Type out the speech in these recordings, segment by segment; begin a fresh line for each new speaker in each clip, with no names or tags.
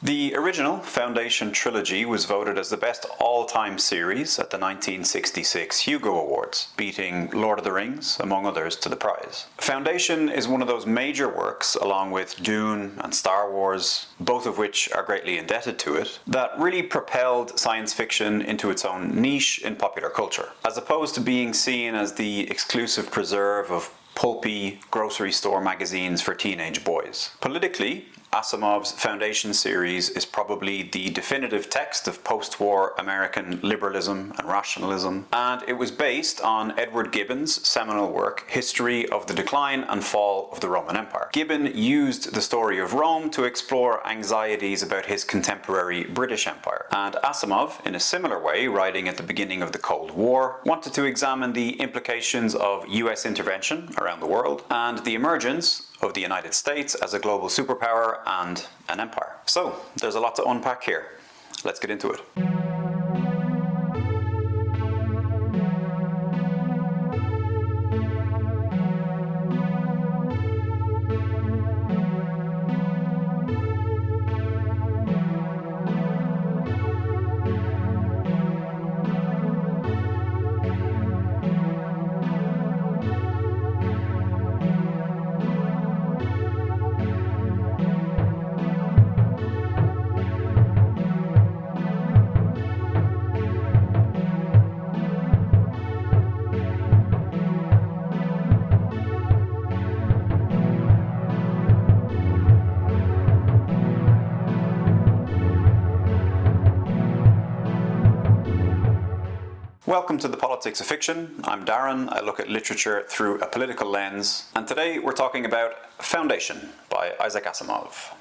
The original Foundation trilogy was voted as the best all-time series at the 1966 Hugo Awards, beating Lord of the Rings, among others, to the prize. Foundation is one of those major works, along with Dune and Star Wars, both of which are greatly indebted to it, that really propelled science fiction into its own niche in popular culture, as opposed to being seen as the exclusive preserve of pulpy grocery store magazines for teenage boys. Politically, Asimov's Foundation series is probably the definitive text of post-war American liberalism and rationalism, and it was based on Edward Gibbon's seminal work, History of the Decline and Fall of the Roman Empire. Gibbon used the story of Rome to explore anxieties about his contemporary British Empire, and Asimov, in a similar way, writing at the beginning of the Cold War, wanted to examine the implications of US intervention around the world and the emergence of the United States as a global superpower and an empire. So, there's a lot to unpack here. Let's get into it. Welcome to the Politics of Fiction. I'm Darren. I look at literature through a political lens, and today we're talking about Foundation by Isaac Asimov.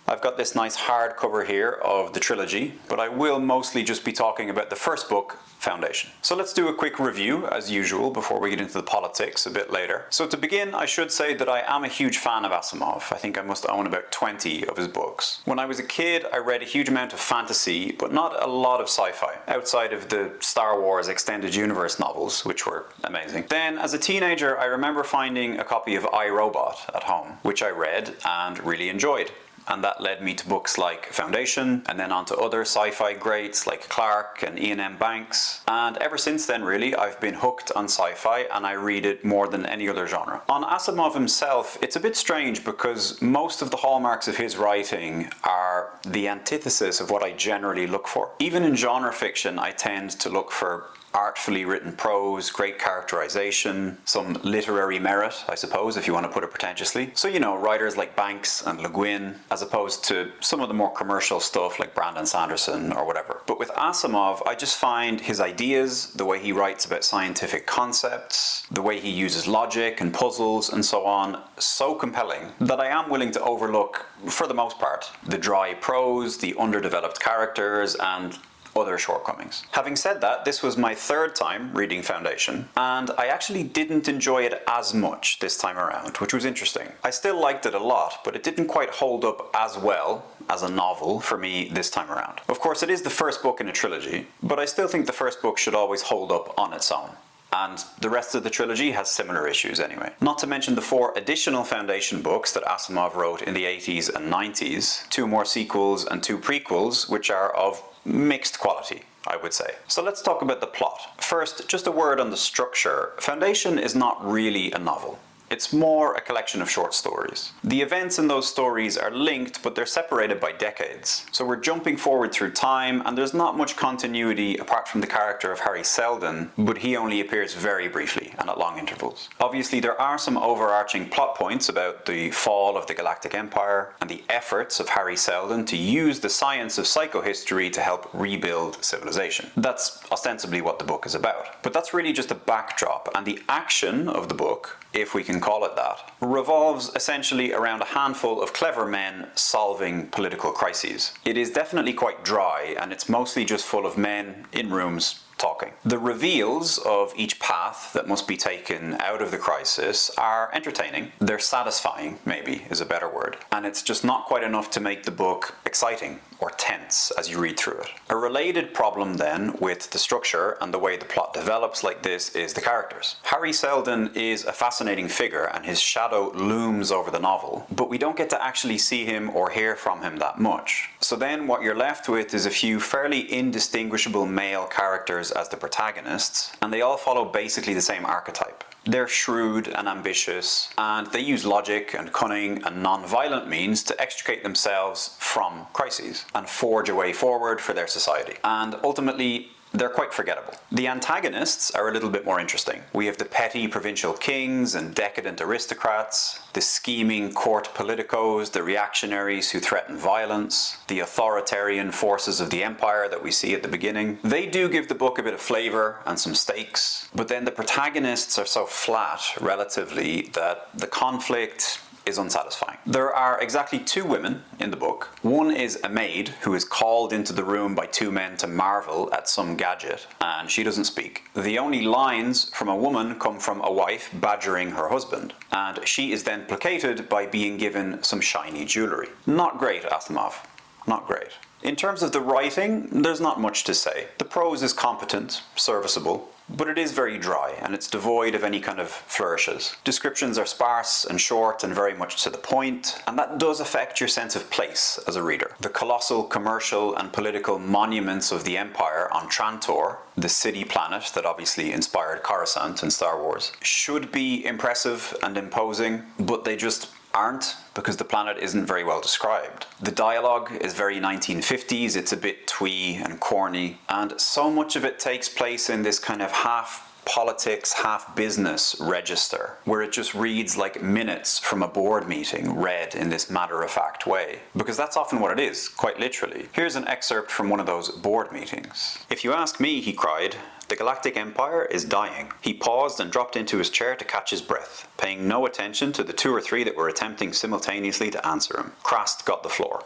I've got this nice hardcover here of the trilogy, but I will mostly just be talking about the first book, Foundation. So let's do a quick review, as usual, before we get into the politics a bit later. So to begin, I should say that I am a huge fan of Asimov. I think I must own about 20 of his books. When I was a kid, I read a huge amount of fantasy, but not a lot of sci-fi, outside of the Star Wars Extended Universe novels, which were amazing. Then, as a teenager, I remember finding a copy of I, Robot at home, which I read and really enjoyed. And that led me to books like Foundation, and then on to other sci-fi greats like Clarke and Ian M. Banks. And ever since then, really, I've been hooked on sci-fi, and I read it more than any other genre. On Asimov himself, it's a bit strange because most of the hallmarks of his writing are the antithesis of what I generally look for. Even in genre fiction, I tend to look for artfully written prose, great characterization, some literary merit, I suppose, if you want to put it pretentiously. So, you know, writers like Banks and Le Guin, as opposed to some of the more commercial stuff like Brandon Sanderson or whatever. But with Asimov, I just find his ideas, the way he writes about scientific concepts, the way he uses logic and puzzles and so on, so compelling that I am willing to overlook, for the most part, the dry prose, the underdeveloped characters, and other shortcomings. Having said that, this was my third time reading Foundation, and I actually didn't enjoy it as much this time around, which was interesting. I still liked it a lot, but it didn't quite hold up as well as a novel for me this time around. Of course, it is the first book in a trilogy, but I still think the first book should always hold up on its own. And the rest of the trilogy has similar issues anyway. Not to mention the 4 additional Foundation books that Asimov wrote in the 80s and 90s, 2 more sequels and 2 prequels, which are of mixed quality, I would say. So let's talk about the plot. First, just a word on the structure. Foundation is not really a novel. It's more a collection of short stories. The events in those stories are linked, but they're separated by decades. So we're jumping forward through time, and there's not much continuity apart from the character of Harry Seldon, but he only appears very briefly and at long intervals. Obviously, there are some overarching plot points about the fall of the Galactic Empire and the efforts of Harry Seldon to use the science of psychohistory to help rebuild civilization. That's ostensibly what the book is about. But that's really just a backdrop, and the action of the book, if we can call it that, revolves essentially around a handful of clever men solving political crises. It is definitely quite dry, and it's mostly just full of men in rooms talking. The reveals of each path that must be taken out of the crisis are entertaining. They're satisfying, maybe, is a better word. And it's just not quite enough to make the book exciting or tense as you read through it. A related problem then with the structure and the way the plot develops like this is the characters. Harry Seldon is a fascinating figure and his shadow looms over the novel, but we don't get to actually see him or hear from him that much. So then what you're left with is a few fairly indistinguishable male characters as the protagonists, and they all follow basically the same archetype. They're shrewd and ambitious, and they use logic and cunning and non-violent means to extricate themselves from crises and forge a way forward for their society. And ultimately, they're quite forgettable. The antagonists are a little bit more interesting. We have the petty provincial kings and decadent aristocrats, the scheming court politicos, the reactionaries who threaten violence, the authoritarian forces of the empire that we see at the beginning. They do give the book a bit of flavour and some stakes, but then the protagonists are so flat, relatively, that the conflict is unsatisfying. There are exactly two women in the book. One is a maid who is called into the room by two men to marvel at some gadget, and she doesn't speak. The only lines from a woman come from a wife badgering her husband, and she is then placated by being given some shiny jewellery. Not great, Asimov. Not great. In terms of the writing, there's not much to say. The prose is competent, serviceable, but it is very dry and it's devoid of any kind of flourishes. Descriptions are sparse and short and very much to the point, and that does affect your sense of place as a reader. The colossal commercial and political monuments of the Empire on Trantor, the city planet that obviously inspired Coruscant in Star Wars, should be impressive and imposing, but they just aren't, because the planet isn't very well described. The dialogue is very 1950s, it's a bit twee and corny, and so much of it takes place in this kind of half politics, half business register, where it just reads like minutes from a board meeting read in this matter-of-fact way. Because that's often what it is, quite literally. Here's an excerpt from one of those board meetings. "If you ask me," he cried, "the Galactic Empire is dying." He paused and dropped into his chair to catch his breath, paying no attention to the two or three that were attempting simultaneously to answer him. Crast got the floor.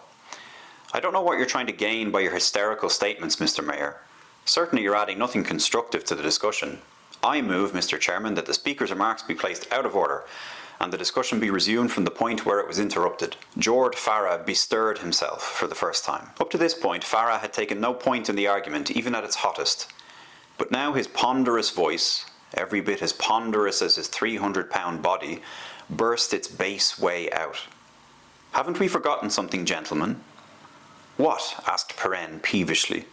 "I don't know what you're trying to gain by your hysterical statements, Mr. Mayor. Certainly you're adding nothing constructive to the discussion. I move, Mr. Chairman, that the Speaker's remarks be placed out of order and the discussion be resumed from the point where it was interrupted." Jord Farah bestirred himself for the first time. Up to this point, Farah had taken no point in the argument, even at its hottest. But now his ponderous voice, every bit as ponderous as his 300-pound body, burst its bass way out. "Haven't we forgotten something, gentlemen?" "What?" asked Perrin peevishly.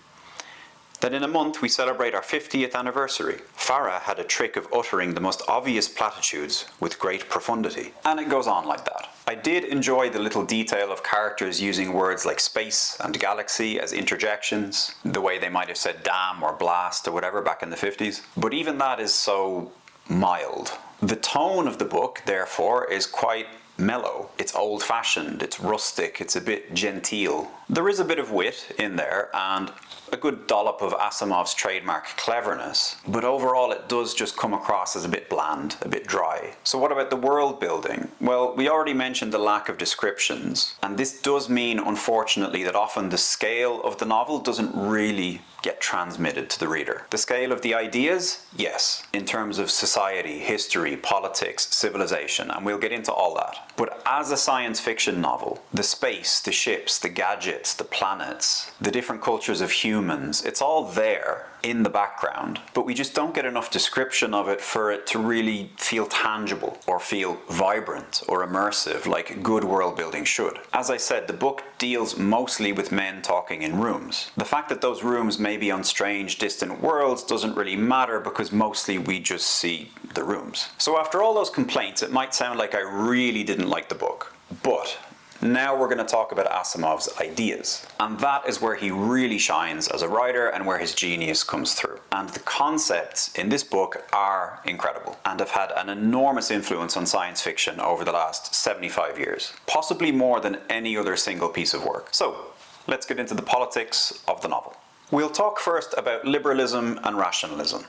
"That in a month we celebrate our 50th anniversary." Farah had a trick of uttering the most obvious platitudes with great profundity. And it goes on like that. I did enjoy the little detail of characters using words like space and galaxy as interjections, the way they might have said damn or blast or whatever back in the 50s. But even that is so mild. The tone of the book, therefore, is quite mellow. It's old-fashioned, it's rustic, it's a bit genteel. There is a bit of wit in there and a good dollop of Asimov's trademark cleverness, but overall it does just come across as a bit bland, a bit dry. So what about the world building? Well, we already mentioned the lack of descriptions, and this does mean, unfortunately, that often the scale of the novel doesn't really get transmitted to the reader. The scale of the ideas? Yes, in terms of society, history, politics, civilization, and we'll get into all that. But as a science fiction novel, the space, the ships, the gadgets, the planets, the different cultures of humans, it's all there in the background, but we just don't get enough description of it for it to really feel tangible or feel vibrant or immersive like good world building should. As I said, the book deals mostly with men talking in rooms. The fact that those rooms may be on strange, distant worlds doesn't really matter because mostly we just see the rooms. So after all those complaints, it might sound like I really didn't like the book, but now we're going to talk about Asimov's ideas. And that is where he really shines as a writer and where his genius comes through. And the concepts in this book are incredible and have had an enormous influence on science fiction over the last 75 years. Possibly more than any other single piece of work. So, let's get into the politics of the novel. We'll talk first about liberalism and rationalism.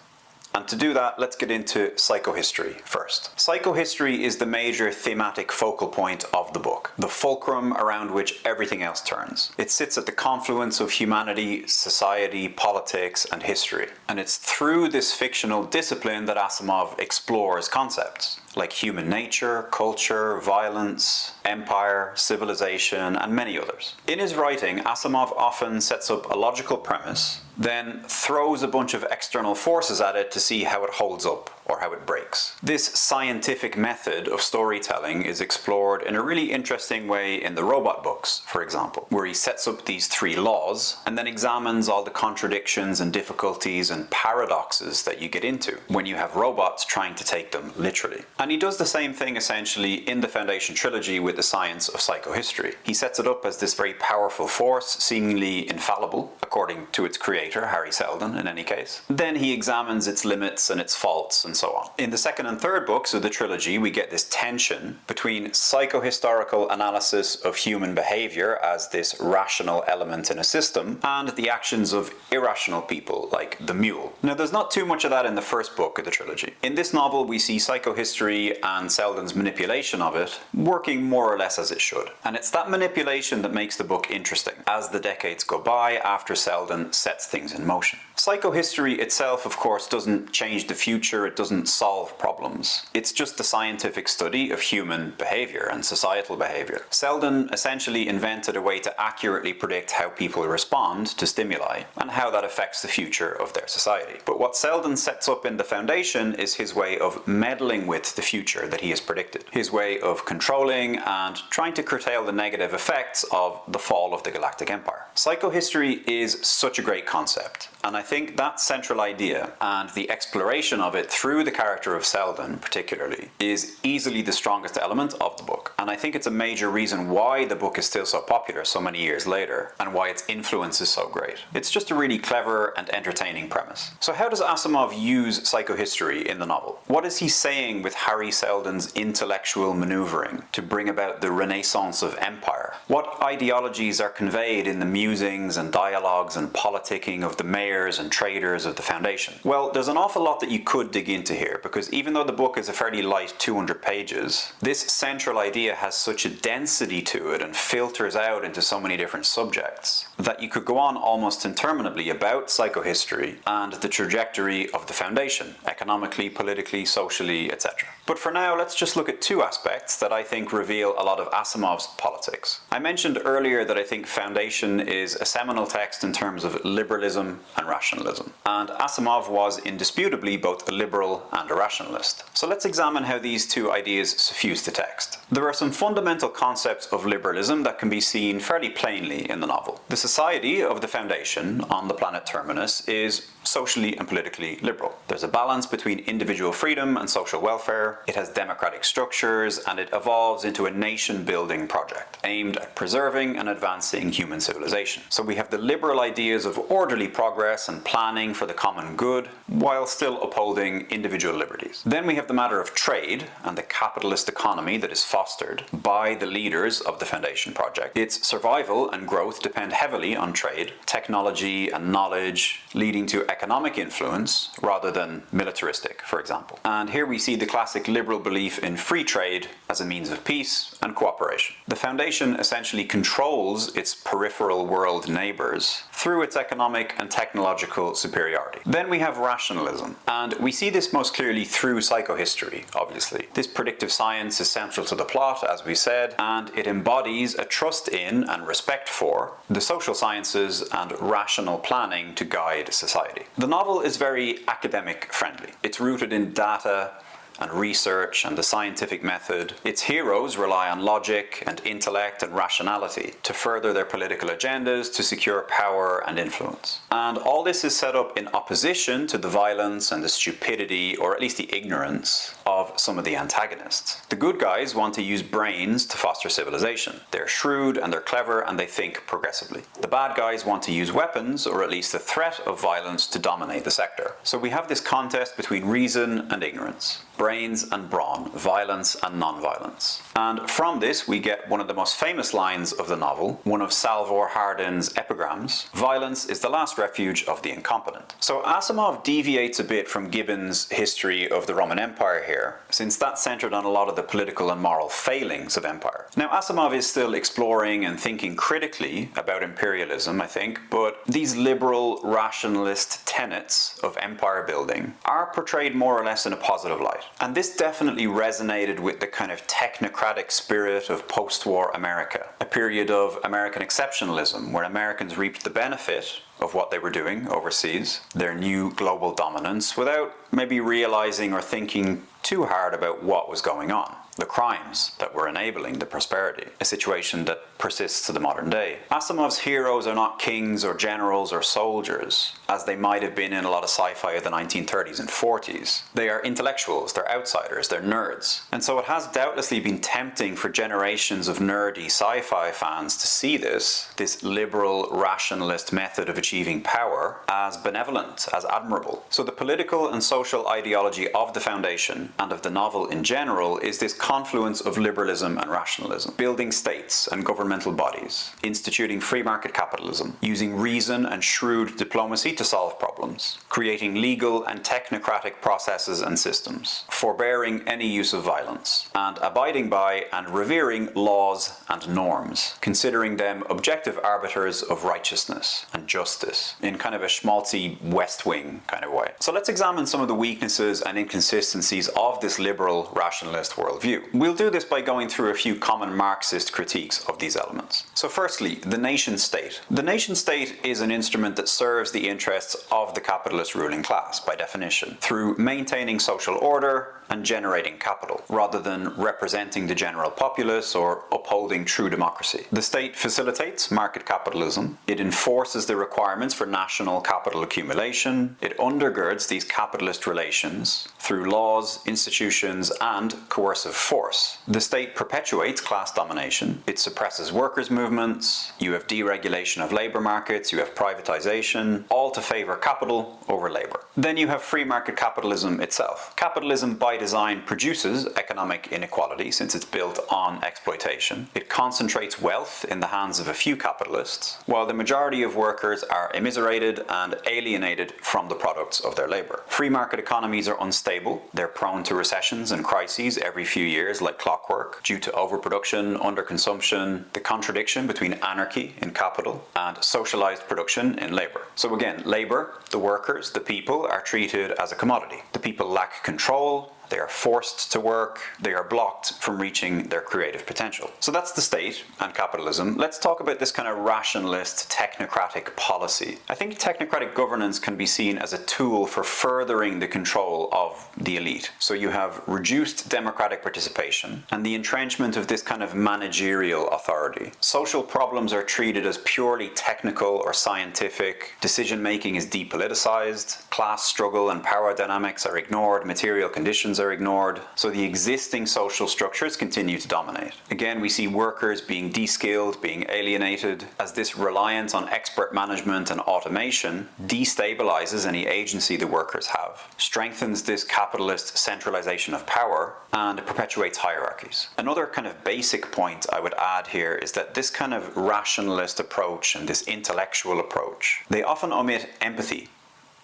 And to do that, let's get into psychohistory first. Psychohistory is the major thematic focal point of the book, the fulcrum around which everything else turns. It sits at the confluence of humanity, society, politics, and history. And it's through this fictional discipline that Asimov explores concepts. like human nature, culture, violence, empire, civilization, and many others. In his writing, Asimov often sets up a logical premise, then throws a bunch of external forces at it to see how it holds up or how it breaks. This scientific method of storytelling is explored in a really interesting way in the robot books, for example, where he sets up these 3 laws and then examines all the contradictions and difficulties and paradoxes that you get into when you have robots trying to take them literally. And he does the same thing essentially in the Foundation trilogy with the science of psychohistory. He sets it up as this very powerful force, seemingly infallible, according to its creator, Harry Seldon in any case. Then he examines its limits and its faults and so on. In the second and third books of the trilogy, we get this tension between psychohistorical analysis of human behavior as this rational element in a system and the actions of irrational people like the mule. Now, there's not too much of that in the first book of the trilogy. In this novel, we see psychohistory and Seldon's manipulation of it working more or less as it should. And it's that manipulation that makes the book interesting as the decades go by after Seldon sets things in motion. Psychohistory itself, of course, doesn't change the future, it doesn't solve problems. It's just the scientific study of human behavior and societal behavior. Seldon essentially invented a way to accurately predict how people respond to stimuli and how that affects the future of their society. But what Seldon sets up in the Foundation is his way of meddling with the future that he has predicted. His way of controlling and trying to curtail the negative effects of the fall of the Galactic Empire. Psychohistory is such a great concept, and I think that central idea and the exploration of it through the character of Seldon particularly is easily the strongest element of the book. And I think it's a major reason why the book is still so popular so many years later and why its influence is so great. It's just a really clever and entertaining premise. So how does Asimov use psychohistory in the novel? What is he saying with Harry Seldon's intellectual maneuvering to bring about the renaissance of empire? What ideologies are conveyed in the musings and dialogues and politicking of the mayors and traders of the Foundation? Well, there's an awful lot that you could dig into here, because even though the book is a fairly light 200 pages, this central idea has such a density to it and filters out into so many different subjects that you could go on almost interminably about psychohistory and the trajectory of the Foundation, economically, politically, socially, etc. But for now, let's just look at 2 aspects that I think reveal a lot of Asimov's politics. I mentioned earlier that I think Foundation is a seminal text in terms of liberalism and rationalism, and Asimov was indisputably both a liberal and a rationalist. So let's examine how these 2 ideas suffuse the text. There are some fundamental concepts of liberalism that can be seen fairly plainly in the novel. The society of the Foundation on the planet Terminus is socially and politically liberal. There's a balance between individual freedom and social welfare, it has democratic structures, and it evolves into a nation-building project aimed at preserving and advancing human civilization. So we have the liberal ideas of orderly progress and planning for the common good, while still upholding individual liberties. Then we have the matter of trade and the capitalist economy that is fostered by the leaders of the Foundation project. Its survival and growth depend heavily on trade, technology, and knowledge, leading to economic influence rather than militaristic, for example. And here we see the classic liberal belief in free trade as a means of peace and cooperation. The Foundation essentially controls its peripheral world neighbors through its economic and technological superiority. Then we have rationalism, and we see this most clearly through psychohistory, obviously. This predictive science is central to the plot, as we said, and it embodies a trust in and respect for the social sciences and rational planning to guide society. The novel is very academic friendly. It's rooted in data and research and the scientific method. Its heroes rely on logic and intellect and rationality to further their political agendas, to secure power and influence. And all this is set up in opposition to the violence and the stupidity, or at least the ignorance, of some of the antagonists. The good guys want to use brains to foster civilization. They're shrewd and they're clever and they think progressively. The bad guys want to use weapons, or at least the threat of violence, to dominate the sector. So we have this contest between reason and ignorance, brains and brawn, violence and non-violence. And from this we get one of the most famous lines of the novel, one of Salvor Hardin's epigrams: "Violence is the last refuge of the incompetent." So Asimov deviates a bit from Gibbon's history of the Roman Empire here, since that's centered on a lot of the political and moral failings of empire. Now Asimov is still exploring and thinking critically about imperialism, I think, but these liberal rationalist tenets of empire building are portrayed more or less in a positive light. And this definitely resonated with the kind of technocratic spirit of post-war America, a period of American exceptionalism where Americans reaped the benefit of what they were doing overseas, their new global dominance, without maybe realizing or thinking too hard about what was going on, the crimes that were enabling the prosperity, a situation that persists to the modern day. Asimov's heroes are not kings or generals or soldiers, as they might have been in a lot of sci-fi of the 1930s and 40s. They are intellectuals, they're outsiders, they're nerds. And so it has doubtlessly been tempting for generations of nerdy sci-fi fans to see this liberal rationalist method of achieving power, as benevolent, as admirable. So the political and social ideology of the Foundation, and of the novel in general, is this confluence of liberalism and rationalism, building states and governmental bodies, instituting free market capitalism, using reason and shrewd diplomacy to solve problems, creating legal and technocratic processes and systems, forbearing any use of violence, and abiding by and revering laws and norms, considering them objective arbiters of righteousness and justice, in kind of a schmaltzy West Wing kind of way. So let's examine some of the weaknesses and inconsistencies of this liberal rationalist worldview. We'll do this by going through a few common Marxist critiques of these elements. So firstly, the nation state. The nation state is an instrument that serves the interests of the capitalist ruling class, by definition, through maintaining social order and generating capital, rather than representing the general populace or upholding true democracy. The state facilitates market capitalism, it enforces the requirements for national capital accumulation, it undergirds these capitalist relations through laws, institutions, and coercive force. The state perpetuates class domination, it suppresses workers' movements, you have deregulation of labour markets, you have privatisation, all to favour capital over labour. Then you have free market capitalism itself. Capitalism by design produces economic inequality since it's built on exploitation. It concentrates wealth in the hands of a few capitalists, while the majority of workers are immiserated and alienated from the products of their labour. Free market economies are unstable, they're prone to recessions and crises every few years like clockwork, due to overproduction, underconsumption, the contradiction between anarchy in capital and socialized production in labour. So again, labour, the workers, the people are treated as a commodity. The people lack control, they are forced to work, they are blocked from reaching their creative potential. So that's the state and capitalism. Let's talk about this kind of rationalist, technocratic policy. I think technocratic governance can be seen as a tool for furthering the control of the elite. So you have reduced democratic participation and the entrenchment of this kind of managerial authority. Social problems are treated as purely technical or scientific, decision-making is depoliticized, class struggle and power dynamics are ignored, material conditions are ignored, so the existing social structures continue to dominate. Again, we see workers being de-skilled, being alienated, as this reliance on expert management and automation destabilizes any agency the workers have, strengthens this capitalist centralization of power, and perpetuates hierarchies. Another kind of basic point I would add here is that this kind of rationalist approach and this intellectual approach, they often omit empathy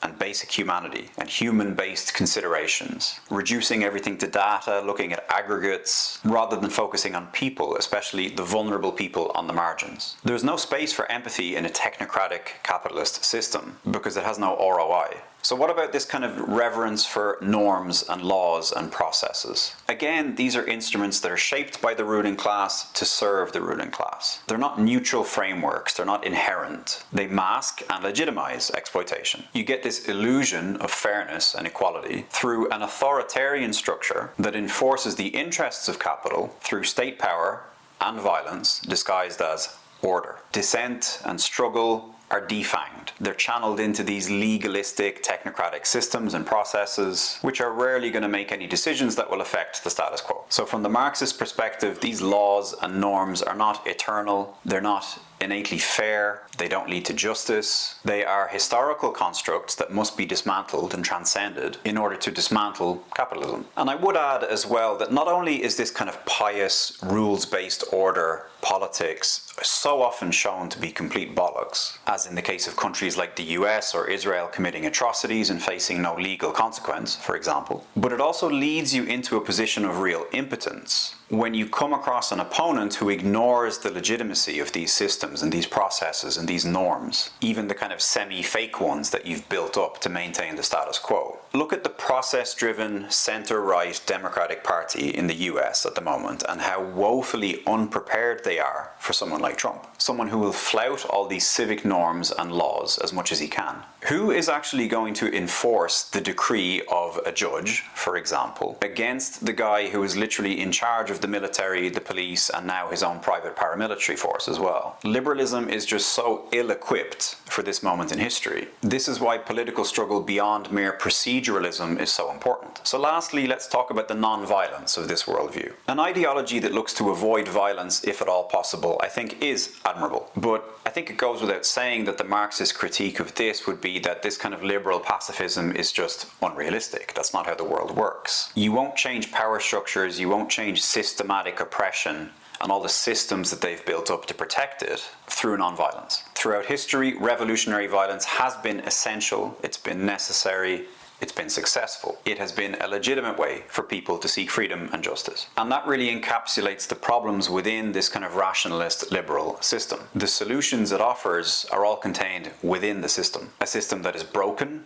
and basic humanity and human-based considerations, reducing everything to data, looking at aggregates, rather than focusing on people, especially the vulnerable people on the margins. There's no space for empathy in a technocratic capitalist system because it has no ROI. So what about this kind of reverence for norms and laws and processes? Again, these are instruments that are shaped by the ruling class to serve the ruling class. They're not neutral frameworks, they're not inherent. They mask and legitimize exploitation. You get this illusion of fairness and equality through an authoritarian structure that enforces the interests of capital through state power and violence disguised as order. Dissent and struggle are defanged. They're channeled into these legalistic technocratic systems and processes, which are rarely going to make any decisions that will affect the status quo. So from the Marxist perspective, these laws and norms are not eternal, they're not innately fair, they don't lead to justice. They are historical constructs that must be dismantled and transcended in order to dismantle capitalism. And I would add as well that not only is this kind of pious, rules-based order politics so often shown to be complete bollocks, as in the case of countries like the US or Israel committing atrocities and facing no legal consequence, for example, but it also leads you into a position of real impotence when you come across an opponent who ignores the legitimacy of these systems and these processes and these norms, even the kind of semi-fake ones that you've built up to maintain the status quo. Look at the process-driven center-right Democratic Party in the US at the moment and how woefully unprepared they are for someone like Trump. Someone who will flout all these civic norms and laws as much as he can. Who is actually going to enforce the decree of a judge, for example, against the guy who is literally in charge of the military, the police, and now his own private paramilitary force as well? Liberalism is just so ill-equipped for this moment in history. This is why political struggle beyond mere proceduralism is so important. So lastly, let's talk about the non-violence of this worldview. An ideology that looks to avoid violence, if at all possible, I think is admirable. But I think it goes without saying that the Marxist critique of this would be that this kind of liberal pacifism is just unrealistic. That's not how the world works. You won't change power structures, you won't change systematic oppression and all the systems that they've built up to protect it through non-violence. Throughout history, revolutionary violence has been essential, it's been necessary, it's been successful. It has been a legitimate way for people to seek freedom and justice. And that really encapsulates the problems within this kind of rationalist liberal system. The solutions it offers are all contained within the system. A system that is broken,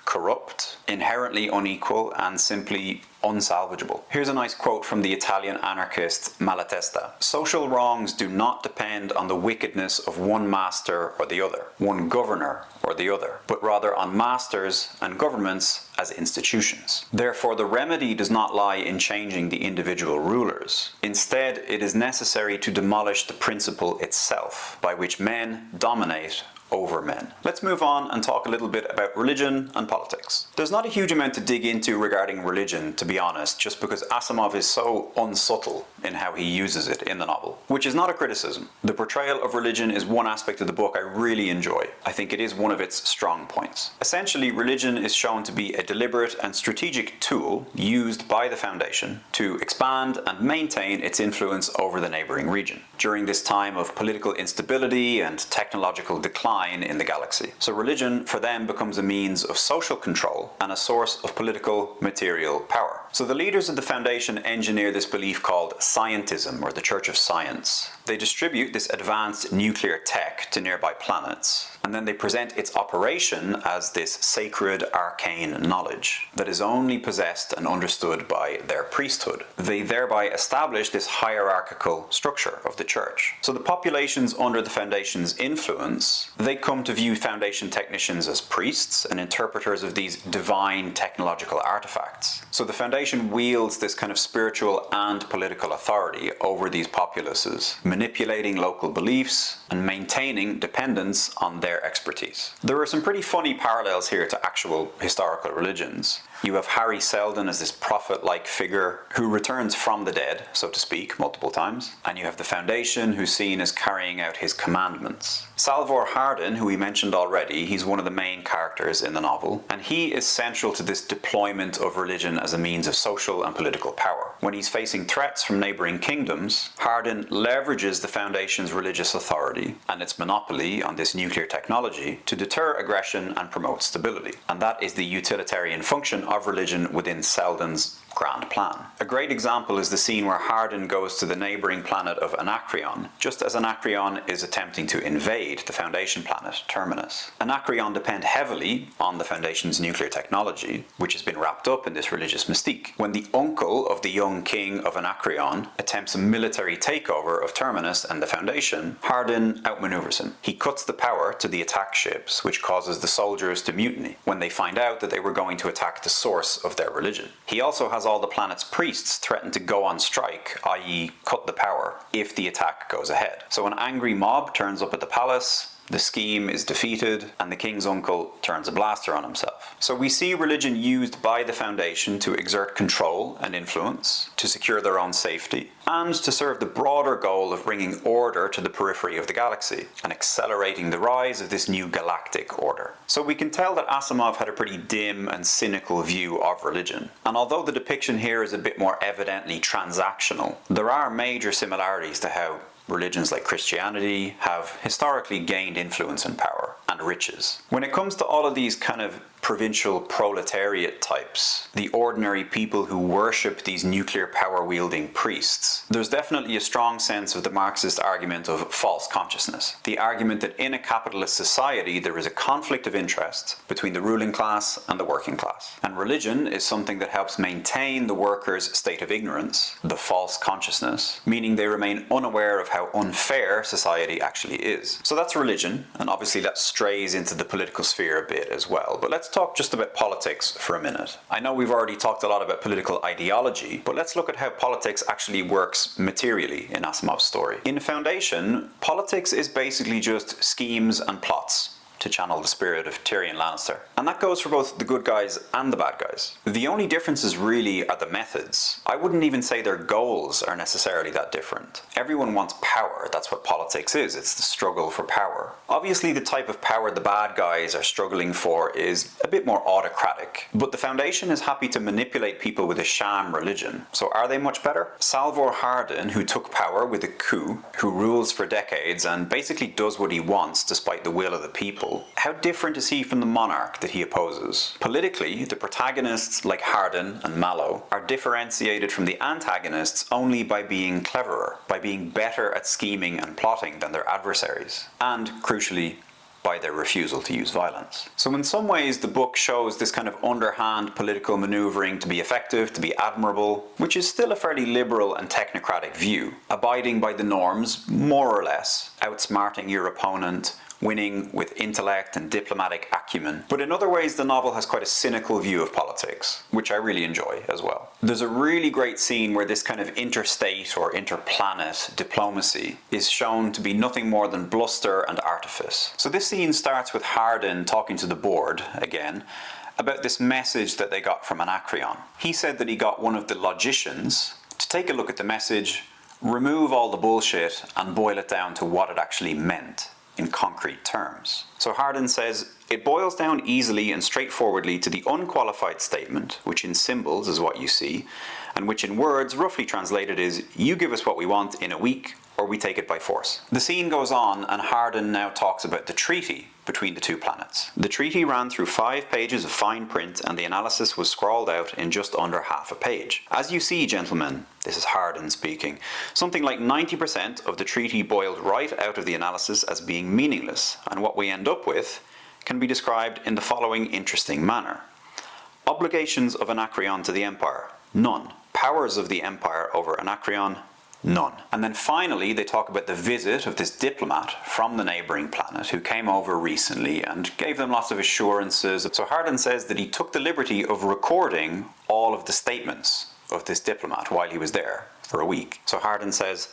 corrupt, inherently unequal, and simply unsalvageable. Here's a nice quote from the Italian anarchist Malatesta. Social wrongs do not depend on the wickedness of one master or the other, one governor or the other, but rather on masters and governments as institutions. Therefore, the remedy does not lie in changing the individual rulers. Instead, it is necessary to demolish the principle itself, by which men dominate over men. Let's move on and talk a little bit about religion and politics. There's not a huge amount to dig into regarding religion, to be honest, just because Asimov is so unsubtle in how he uses it in the novel, which is not a criticism. The portrayal of religion is one aspect of the book I really enjoy. I think it is one of its strong points. Essentially, religion is shown to be a deliberate and strategic tool used by the Foundation to expand and maintain its influence over the neighboring region during this time of political instability and technological decline in the galaxy. So religion for them becomes a means of social control and a source of political material power. So the leaders of the Foundation engineer this belief called scientism, or the Church of Science. They distribute this advanced nuclear tech to nearby planets, and then they present its operation as this sacred arcane knowledge that is only possessed and understood by their priesthood. They thereby establish this hierarchical structure of the church. So the populations under the Foundation's influence, they come to view Foundation technicians as priests and interpreters of these divine technological artifacts. So the Foundation wields this kind of spiritual and political authority over these populaces, manipulating local beliefs and maintaining dependence on their expertise. There are some pretty funny parallels here to actual historical religions. You have Harry Seldon as this prophet-like figure who returns from the dead, so to speak, multiple times. And you have the Foundation, who's seen as carrying out his commandments. Salvor Hardin, who we mentioned already, he's one of the main characters in the novel, and he is central to this deployment of religion as a means of social and political power. When he's facing threats from neighboring kingdoms, Hardin leverages the Foundation's religious authority and its monopoly on this nuclear technology to deter aggression and promote stability. And that is the utilitarian function of religion within Seldon's grand plan. A great example is the scene where Hardin goes to the neighboring planet of Anacreon, just as Anacreon is attempting to invade the Foundation planet, Terminus. Anacreon depend heavily on the Foundation's nuclear technology, which has been wrapped up in this religious mystique. When the uncle of the young king of Anacreon attempts a military takeover of Terminus and the Foundation, Hardin outmaneuvers him. He cuts the power to the attack ships, which causes the soldiers to mutiny when they find out that they were going to attack the source of their religion. He also has all the planet's priests threaten to go on strike, i.e. cut the power, if the attack goes ahead. So an angry mob turns up at the palace, the scheme is defeated, and the king's uncle turns a blaster on himself. So we see religion used by the Foundation to exert control and influence, to secure their own safety, and to serve the broader goal of bringing order to the periphery of the galaxy, and accelerating the rise of this new galactic order. So we can tell that Asimov had a pretty dim and cynical view of religion. And although the depiction here is a bit more evidently transactional, there are major similarities to how religions like Christianity have historically gained influence and power. And and riches. When it comes to all of these kind of provincial proletariat types, the ordinary people who worship these nuclear power wielding priests, there's definitely a strong sense of the Marxist argument of false consciousness. The argument that in a capitalist society there is a conflict of interest between the ruling class and the working class. And religion is something that helps maintain the workers' state of ignorance, the false consciousness, meaning they remain unaware of how unfair society actually is. So that's religion, and obviously that strays into the political sphere a bit as well. But let's talk just about politics for a minute. I know we've already talked a lot about political ideology, but let's look at how politics actually works materially in Asimov's story. In Foundation, politics is basically just schemes and plots, to channel the spirit of Tyrion Lannister. And that goes for both the good guys and the bad guys. The only differences really are the methods. I wouldn't even say their goals are necessarily that different. Everyone wants power. That's what politics is. It's the struggle for power. Obviously, the type of power the bad guys are struggling for is a bit more autocratic. But the Foundation is happy to manipulate people with a sham religion. So are they much better? Salvor Hardin, who took power with a coup, who rules for decades and basically does what he wants despite the will of the people, how different is he from the monarch that he opposes? Politically, the protagonists like Hardin and Mallow are differentiated from the antagonists only by being cleverer, by being better at scheming and plotting than their adversaries, and crucially, by their refusal to use violence. So in some ways the book shows this kind of underhand political maneuvering to be effective, to be admirable, which is still a fairly liberal and technocratic view, abiding by the norms more or less, outsmarting your opponent, winning with intellect and diplomatic acumen. But in other ways, the novel has quite a cynical view of politics, which I really enjoy as well. There's a really great scene where this kind of interstate or interplanet diplomacy is shown to be nothing more than bluster and artifice. So this scene starts with Hardin talking to the board, again, about this message that they got from Anacreon. He said that he got one of the logicians to take a look at the message, remove all the bullshit, and boil it down to what it actually meant in concrete terms. So Hardin says, it boils down easily and straightforwardly to the unqualified statement, which in symbols is what you see, and which in words roughly translated is, you give us what we want in a week, or we take it by force. The scene goes on, and Hardin now talks about the treaty between the two planets. The treaty ran through 5 pages of fine print, and the analysis was scrawled out in just under half a page. As you see, gentlemen, this is Hardin speaking, something like 90% of the treaty boiled right out of the analysis as being meaningless, and what we end up with can be described in the following interesting manner. Obligations of Anacreon to the Empire, none. Powers of the Empire over Anacreon, none. And then finally they talk about the visit of this diplomat from the neighbouring planet who came over recently and gave them lots of assurances. So Hardin says that he took the liberty of recording all of the statements of this diplomat while he was there for a week. So Hardin says,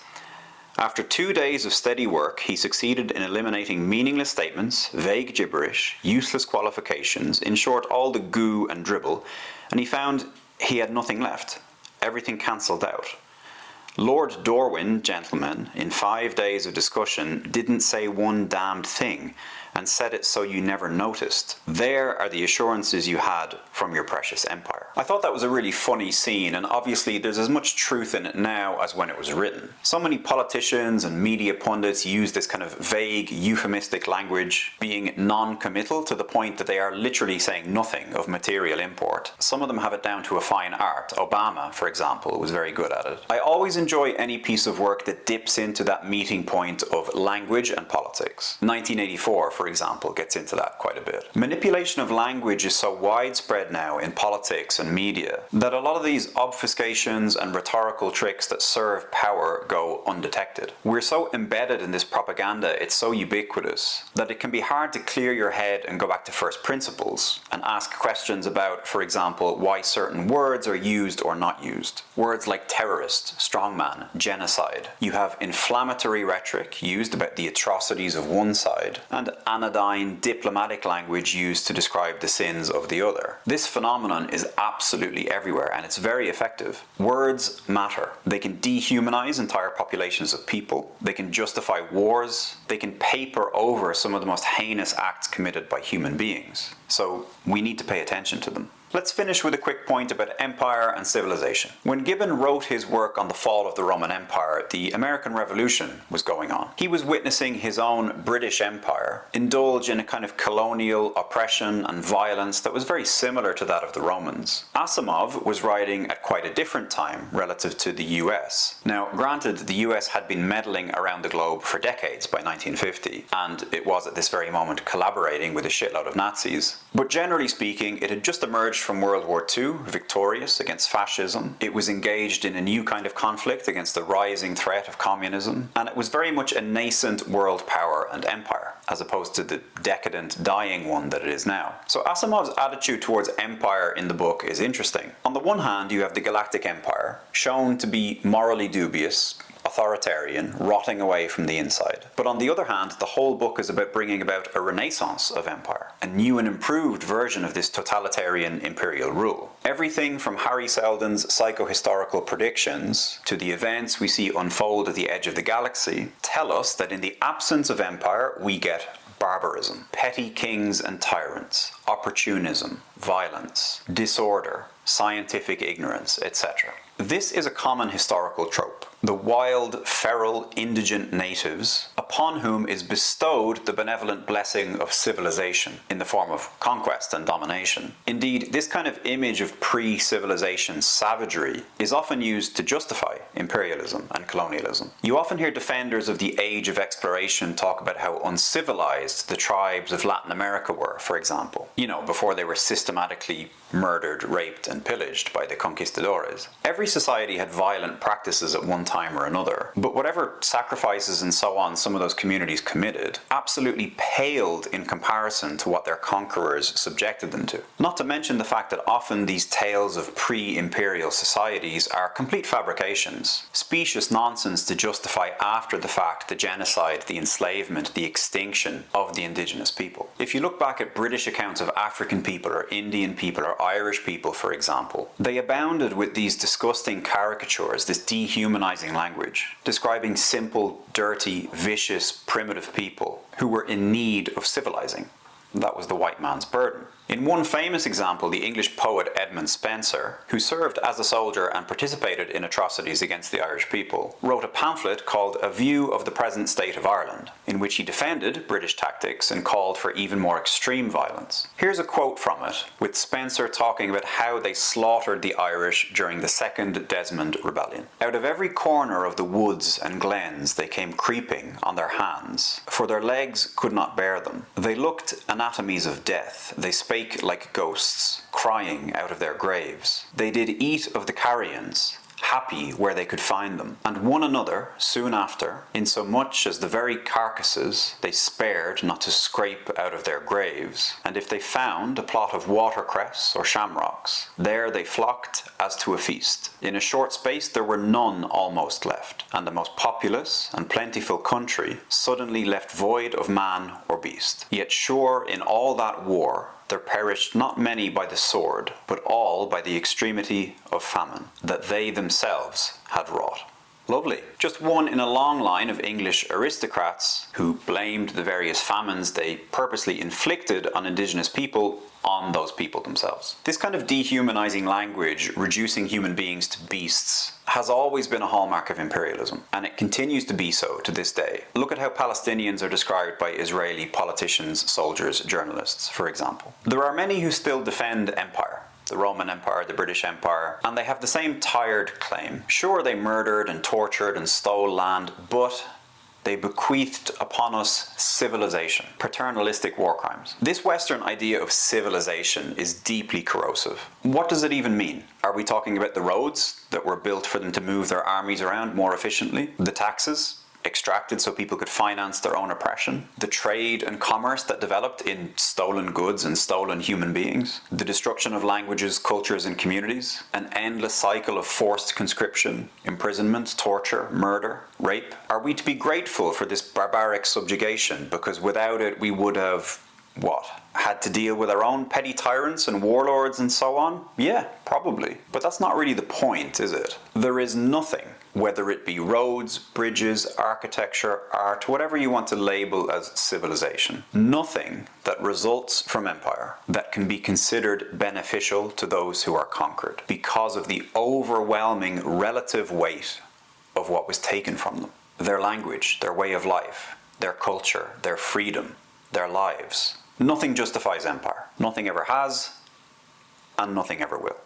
after 2 days of steady work, he succeeded in eliminating meaningless statements, vague gibberish, useless qualifications, in short, all the goo and dribble, and he found he had nothing left. Everything cancelled out. Lord Dorwin, gentlemen, in 5 days of discussion, didn't say one damned thing, and said it so you never noticed. There are the assurances you had from your precious empire. I thought that was a really funny scene, and obviously there's as much truth in it now as when it was written. So many politicians and media pundits use this kind of vague, euphemistic language, being non-committal to the point that they are literally saying nothing of material import. Some of them have it down to a fine art. Obama, for example, was very good at it. I always enjoy any piece of work that dips into that meeting point of language and politics. 1984, for example, gets into that quite a bit. Manipulation of language is so widespread now in politics and media that a lot of these obfuscations and rhetorical tricks that serve power go undetected. We're so embedded in this propaganda, it's so ubiquitous, that it can be hard to clear your head and go back to first principles and ask questions about, for example, why certain words are used or not used. Words like terrorist, strongman, genocide. You have inflammatory rhetoric used about the atrocities of one side, and anodyne diplomatic language used to describe the sins of the other. This phenomenon is absolutely everywhere, and it's very effective. Words matter. They can dehumanize entire populations of people. They can justify wars. They can paper over some of the most heinous acts committed by human beings. So we need to pay attention to them. Let's finish with a quick point about empire and civilization. When Gibbon wrote his work on the fall of the Roman Empire, the American Revolution was going on. He was witnessing his own British Empire indulge in a kind of colonial oppression and violence that was very similar to that of the Romans. Asimov was writing at quite a different time relative to the US. Now, granted, the US had been meddling around the globe for decades by 1950, and it was at this very moment collaborating with a shitload of Nazis. But generally speaking, it had just emerged from World War II, victorious against fascism. It was engaged in a new kind of conflict against the rising threat of communism, and it was very much a nascent world power and empire, as opposed to the decadent, dying one that it is now. So Asimov's attitude towards empire in the book is interesting. On the one hand, you have the Galactic Empire, shown to be morally dubious, authoritarian, rotting away from the inside. But on the other hand, the whole book is about bringing about a renaissance of empire, a new and improved version of this totalitarian imperial rule. Everything from Harry Seldon's psychohistorical predictions to the events we see unfold at the edge of the galaxy tell us that in the absence of empire, we get barbarism, petty kings and tyrants, opportunism, violence, disorder, scientific ignorance, etc. This is a common historical trope. The wild, feral, indigent natives upon whom is bestowed the benevolent blessing of civilization in the form of conquest and domination. Indeed, this kind of image of pre-civilization savagery is often used to justify imperialism and colonialism. You often hear defenders of the age of exploration talk about how uncivilized the tribes of Latin America were, for example. You know, before they were systematically murdered, raped, and pillaged by the conquistadores. Every society had violent practices at one time or another, but whatever sacrifices and so on some of those communities committed absolutely paled in comparison to what their conquerors subjected them to. Not to mention the fact that often these tales of pre-imperial societies are complete fabrications, specious nonsense to justify after the fact the genocide, the enslavement, the extinction of the indigenous people. If you look back at British accounts of African people or Indian people or Irish people, for example, they abounded with these disgusting caricatures, this dehumanizing language, describing simple, dirty, vicious, primitive people who were in need of civilizing. That was the white man's burden. In one famous example, the English poet Edmund Spenser, who served as a soldier and participated in atrocities against the Irish people, wrote a pamphlet called A View of the Present State of Ireland, in which he defended British tactics and called for even more extreme violence. Here's a quote from it, with Spenser talking about how they slaughtered the Irish during the Second Desmond Rebellion. Out of every corner of the woods and glens they came creeping on their hands, for their legs could not bear them. They looked anatomies of death, they spake like ghosts, crying out of their graves. They did eat of the carrions, happy where they could find them, and one another soon after, insomuch as the very carcasses they spared not to scrape out of their graves, and if they found a plot of watercress or shamrocks, there they flocked as to a feast. In a short space there were none almost left, and the most populous and plentiful country suddenly left void of man or beast. Yet sure in all that war there perished not many by the sword, but all by the extremity of famine, that they themselves had wrought. Lovely. Just one in a long line of English aristocrats who blamed the various famines they purposely inflicted on indigenous people on those people themselves. This kind of dehumanizing language, reducing human beings to beasts, has always been a hallmark of imperialism, and it continues to be so to this day. Look at how Palestinians are described by Israeli politicians, soldiers, journalists, for example. There are many who still defend empire. The Roman Empire, the British Empire, and they have the same tired claim. Sure, they murdered and tortured and stole land, but they bequeathed upon us civilization, paternalistic war crimes. This Western idea of civilization is deeply corrosive. What does it even mean? Are we talking about the roads that were built for them to move their armies around more efficiently? The taxes extracted so people could finance their own oppression? The trade and commerce that developed in stolen goods and stolen human beings? The destruction of languages, cultures, and communities? An endless cycle of forced conscription, imprisonment, torture, murder, rape? Are we to be grateful for this barbaric subjugation because without it we would have, what? Had to deal with our own petty tyrants and warlords and so on? Yeah, probably. But that's not really the point, is it? There is nothing, whether it be roads, bridges, architecture, art, whatever you want to label as civilization, nothing that results from empire that can be considered beneficial to those who are conquered because of the overwhelming relative weight of what was taken from them. Their language, their way of life, their culture, their freedom, their lives. Nothing justifies empire. Nothing ever has, and nothing ever will.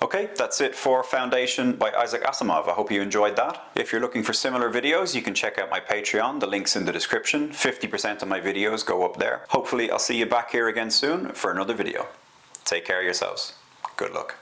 Okay, that's it for Foundation by Isaac Asimov. I hope you enjoyed that. If you're looking for similar videos, you can check out my Patreon. The link's in the description. 50% of my videos go up there. Hopefully I'll see you back here again soon for another video. Take care of yourselves. Good luck.